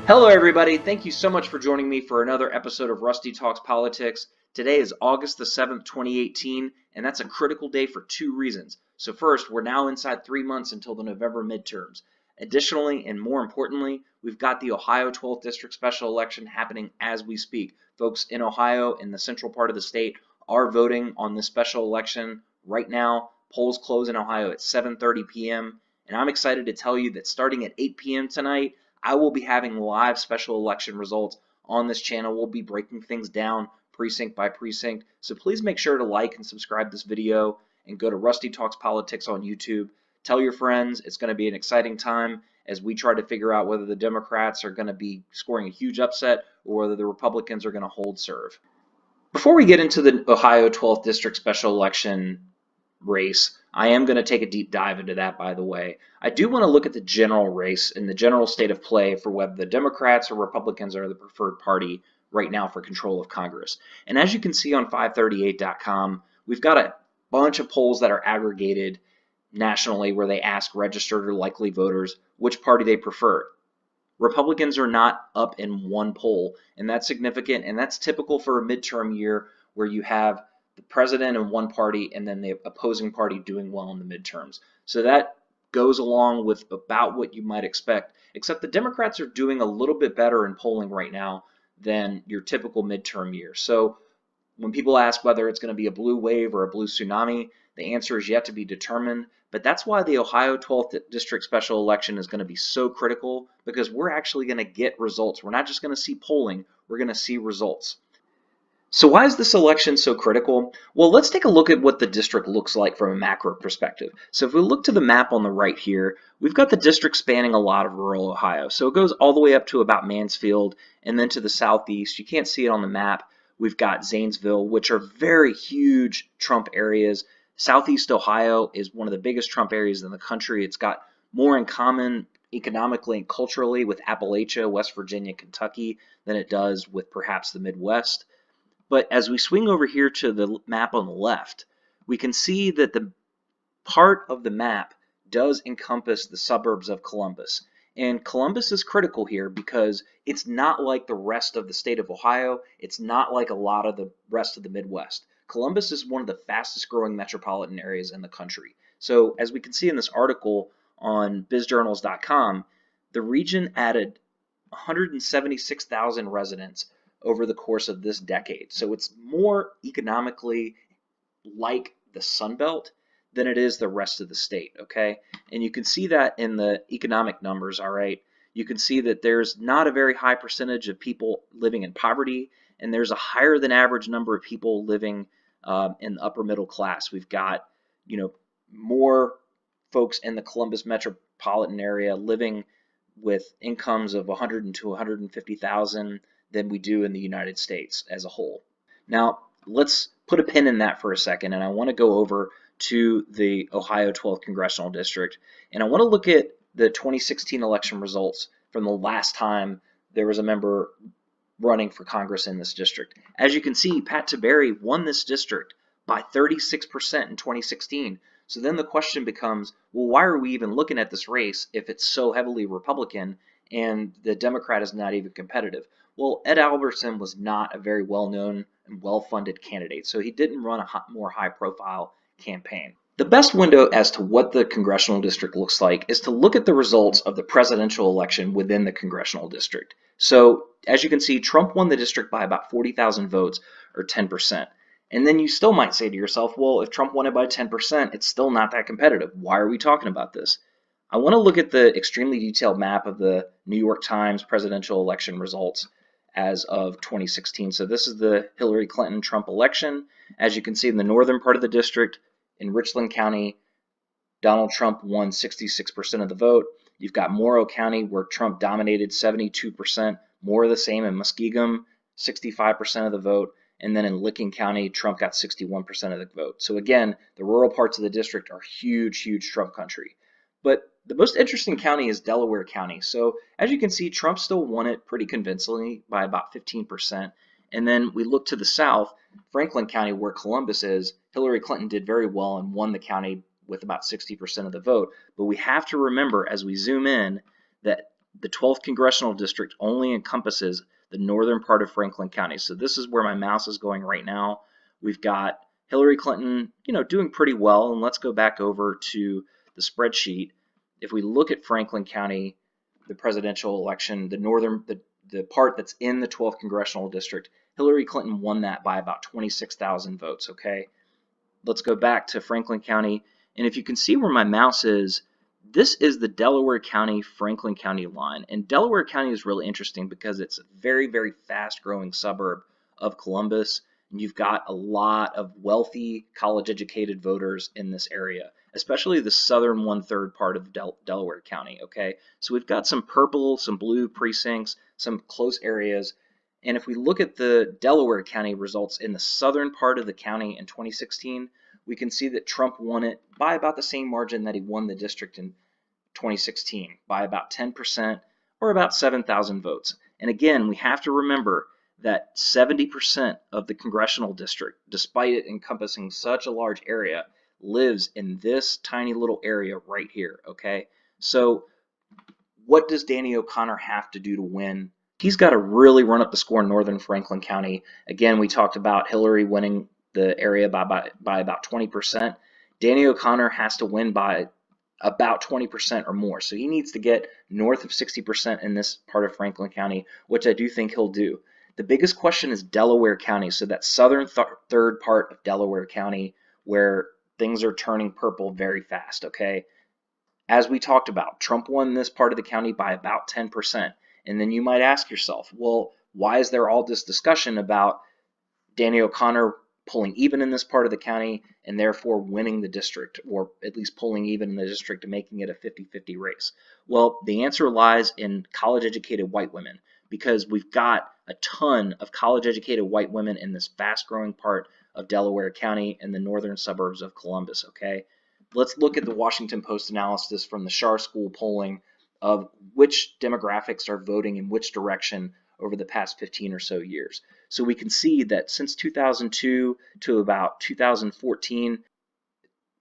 Hello, everybody. Thank you so much for joining me for another episode of Rusty Talks Politics. Today is August the 7th, 2018, and that's a critical day for two reasons. So first, we're now inside 3 months until the November midterms. Additionally, and more importantly, we've got the Ohio 12th District special election happening as we speak. Folks in Ohio, in the central part of the state, are voting on this special election right now. Polls close in Ohio at 7:30 p.m., and I'm excited to tell you that starting at 8 p.m. tonight, I will be having live special election results on this channel. We'll be breaking things down precinct by precinct. So please make sure to like and subscribe this video and go to Rusty Talks Politics on YouTube. Tell your friends. It's going to be an exciting time as we try to figure out whether the Democrats are going to be scoring a huge upset or whether the Republicans are going to hold serve. Before we get into the Ohio 12th District special election race, I am going to take a deep dive into that, by the way. I do want to look at the general race and the general state of play for whether the Democrats or Republicans are the preferred party right now for control of Congress. And as you can see on 538.com, we've got a bunch of polls that are aggregated nationally where they ask registered or likely voters which party they prefer. Republicans are not up in one poll, and that's significant, and that's typical for a midterm year where you have the president in one party and then the opposing party doing well in the midterms. So that goes along with about what you might expect, except the Democrats are doing a little bit better in polling right now than your typical midterm year. So when people ask whether it's going to be a blue wave or a blue tsunami, the answer is yet to be determined. But that's why the Ohio 12th District special election is going to be so critical, because we're actually going to get results. We're not just going to see polling, we're going to see results. So why is this election so critical? Well, let's take a look at what the district looks like from a macro perspective. So if we look to the map on the right here, we've got the district spanning a lot of rural Ohio. So it goes all the way up to about Mansfield and then to the southeast. You can't see it on the map. We've got Zanesville, which are very huge Trump areas. Southeast Ohio is one of the biggest Trump areas in the country. It's got more in common economically and culturally with Appalachia, West Virginia, Kentucky than it does with perhaps the Midwest. But as we swing over here to the map on the left, we can see that the part of the map does encompass the suburbs of Columbus. And Columbus is critical here because it's not like the rest of the state of Ohio. It's not like a lot of the rest of the Midwest. Columbus is one of the fastest growing metropolitan areas in the country. So as we can see in this article on bizjournals.com, the region added 176,000 residents over the course of this decade. So it's more economically like the Sun Belt than it is the rest of the state, okay? And you can see that in the economic numbers, all right? You can see that there's not a very high percentage of people living in poverty, and there's a higher than average number of people living in the upper middle class. We've got, more folks in the Columbus metropolitan area living with incomes of 100 to 150,000 than we do in the United States as a whole. Now, let's put a pin in that for a second, and I want to go over to the Ohio 12th Congressional District, and I want to look at the 2016 election results from the last time there was a member running for Congress in this district. As you can see, Pat Tiberi won this district by 36% in 2016. So then the question becomes, well, why are we even looking at this race if it's so heavily Republican and the Democrat is not even competitive? Well, Ed Albertson was not a very well-known and well-funded candidate, so he didn't run a more high-profile campaign. The best window as to what the congressional district looks like is to look at the results of the presidential election within the congressional district. So, as you can see, Trump won the district by about 40,000 votes, or 10%. And then you still might say to yourself, well, if Trump won it by 10%, it's still not that competitive. Why are we talking about this? I want to look at the extremely detailed map of the New York Times presidential election results as of 2016. So this is the Hillary Clinton-Trump election. As you can see in the northern part of the district, in Richland County, Donald Trump won 66% of the vote. You've got Morrow County, where Trump dominated 72%. More of the same in Muskegum, 65% of the vote. And then in Licking County, Trump got 61% of the vote. So again, the rural parts of the district are huge, huge Trump country. But the most interesting county is Delaware County. So as you can see, Trump still won it pretty convincingly by about 15%. And then we look to the south, Franklin County, where Columbus is. Hillary Clinton did very well and won the county with about 60% of the vote. But we have to remember as we zoom in that the 12th Congressional District only encompasses the northern part of Franklin County. So this is where my mouse is going right now. We've got Hillary Clinton, doing pretty well. And let's go back over to the spreadsheet. If we look at Franklin County, the presidential election, the part that's in the 12th Congressional District, Hillary Clinton won that by about 26,000 votes, okay? Let's go back to Franklin County, and if you can see where my mouse is, this is the Delaware County, Franklin County line. And Delaware County is really interesting because it's a very, very fast-growing suburb of Columbus, and you've got a lot of wealthy, college-educated voters in this area, especially the southern one-third part of Delaware County, okay? So we've got some purple, some blue precincts, some close areas, and if we look at the Delaware County results in the southern part of the county in 2016, we can see that Trump won it by about the same margin that he won the district in 2016, by about 10% or about 7,000 votes. And again, we have to remember that 70% of the congressional district, despite it encompassing such a large area, lives in this tiny little area right here, okay? So what does Danny O'Connor have to do to win? He's got to really run up the score in northern Franklin County. Again, we talked about Hillary winning the area by about 20%. Danny O'Connor has to win by about 20% or more. So he needs to get north of 60% in this part of Franklin County, which I do think he'll do. The biggest question is Delaware County, so that southern third part of Delaware County where things are turning purple very fast, okay? As we talked about, Trump won this part of the county by about 10%. And then you might ask yourself, well, why is there all this discussion about Danny O'Connor pulling even in this part of the county and therefore winning the district, or at least pulling even in the district and making it a 50-50 race? Well, the answer lies in college-educated white women, because we've got a ton of college-educated white women in this fast-growing part of Delaware County and the northern suburbs of Columbus, okay? Let's look at the Washington Post analysis from the Schar School polling of which demographics are voting in which direction over the past 15 or so years. So we can see that since 2002 to about 2014,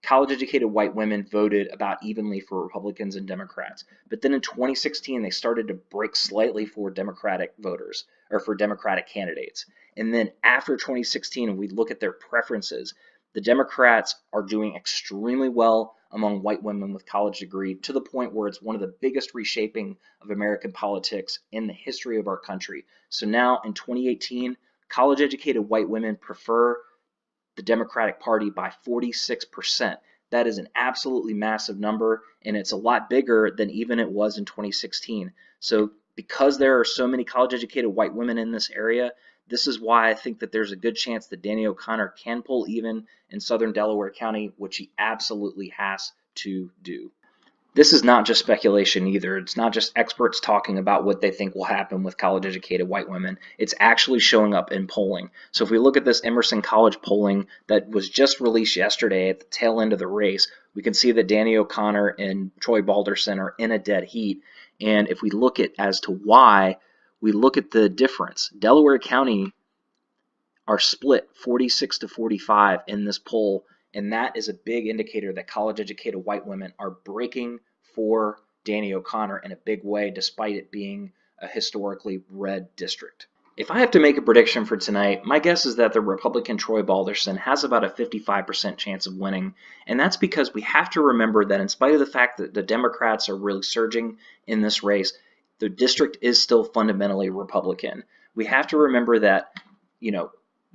college-educated white women voted about evenly for Republicans and Democrats. But then in 2016, they started to break slightly for Democratic voters, or for Democratic candidates. And then after 2016, we look at their preferences. The Democrats are doing extremely well among white women with college degree, to the point where it's one of the biggest reshaping of American politics in the history of our country. So now in 2018, college-educated white women prefer the Democratic Party by 46%. That is an absolutely massive number, and it's a lot bigger than even it was in 2016. So because there are so many college-educated white women in this area, this is why I think that there's a good chance that Danny O'Connor can pull even in southern Delaware County, which he absolutely has to do. This is not just speculation either. It's not just experts talking about what they think will happen with college-educated white women. It's actually showing up in polling. So if we look at this Emerson College polling that was just released yesterday at the tail end of the race, we can see that Danny O'Connor and Troy Balderson are in a dead heat. And if we look at as to why, we look at the difference. Delaware County are split 46 to 45 in this poll, and that is a big indicator that college-educated white women are breaking for Danny O'Connor in a big way, despite it being a historically red district. If I have to make a prediction for tonight, my guess is that the Republican Troy Balderson has about a 55% chance of winning, and that's because we have to remember that in spite of the fact that the Democrats are really surging in this race, the district is still fundamentally Republican. We have to remember that,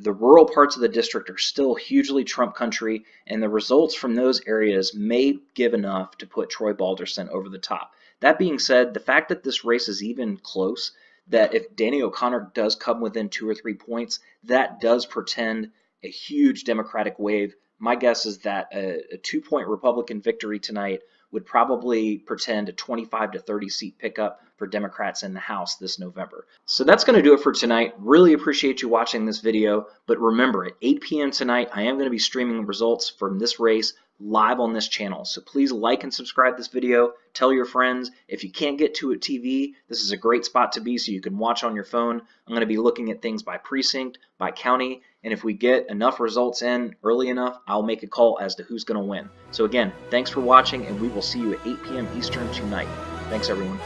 the rural parts of the district are still hugely Trump country, and the results from those areas may give enough to put Troy Balderson over the top. That being said, the fact that this race is even close, that if Danny O'Connor does come within 2 or 3 points, that does portend a huge Democratic wave. My guess is that a 2-point Republican victory tonight would probably portend a 25 to 30 seat pickup for Democrats in the House this November. So that's going to do it for tonight. Really appreciate you watching this video, but remember, at 8 p.m. tonight, I am going to be streaming results from this race live on this channel. So please like and subscribe this video, tell your friends. If you can't get to a TV, this is a great spot to be so you can watch on your phone. I'm going to be looking at things by precinct, by county, and if we get enough results in early enough, I'll make a call as to who's going to win. So again, thanks for watching, and we will see you at 8 p.m. Eastern tonight. Thanks, everyone.